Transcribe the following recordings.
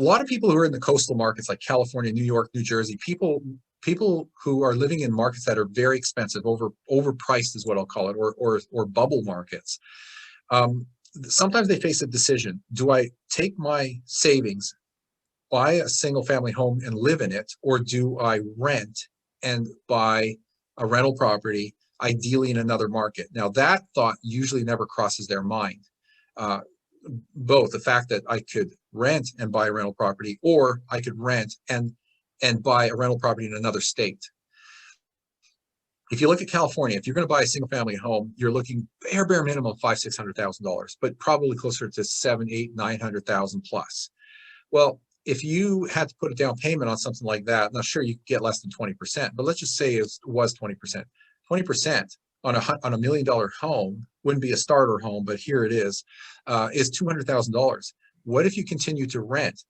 a lot of people who are in the coastal markets like California, New York, New Jersey, people who are living in markets that are very expensive, overpriced is what I'll call it, or bubble markets. Sometimes they face a decision. Do I take my savings, buy a single family home and live in it, or do I rent and buy a rental property, ideally in another market? Now, that thought usually never crosses their mind. Both the fact that I could rent and buy a rental property, or I could rent and buy a rental property in another state. If you look at California, if you're going to buy a single family home, you're looking bare minimum $500,000-$600,000, but probably closer to $700,000-$900,000 plus. Well, if you had to put a down payment on something like that, now sure, you could get less than 20%, but let's just say it was 20%. 20% on a $1 million home wouldn't be a starter home, but here it is $200,000. What if you continue to rent,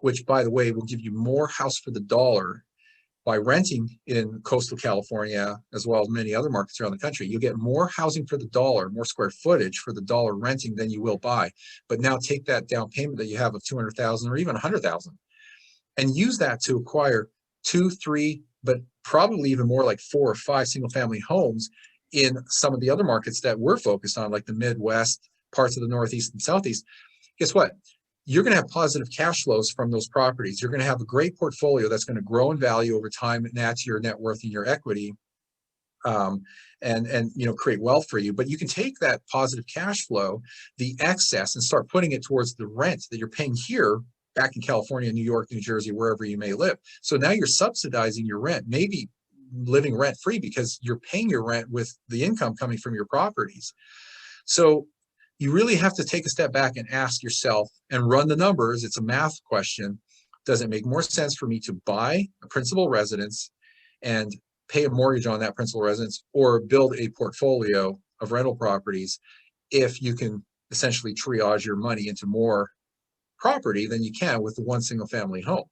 which, by the way, will give you more house for the dollar by renting in coastal California, as well as many other markets around the country? You get more housing for the dollar, more square footage for the dollar renting than you will buy. But now take that down payment that you have of $200,000 or even $100,000 and use that to acquire 2, 3, but probably even more like 4 or 5 single family homes in some of the other markets that we're focused on, like the Midwest, parts of the Northeast and Southeast. Guess what? You're going to have positive cash flows from those properties. You're going to have a great portfolio that's going to grow in value over time and add to your net worth and your equity, and create wealth for you. But you can take that positive cash flow, the excess, and start putting it towards the rent that you're paying here back in California, New York, New Jersey, wherever you may live. So now you're subsidizing your rent, maybe living rent free because you're paying your rent with the income coming from your properties. So you really have to take a step back and ask yourself and run the numbers. It's a math question. Does it make more sense for me to buy a principal residence and pay a mortgage on that principal residence, or build a portfolio of rental properties if you can essentially triage your money into more property than you can with the one single family home?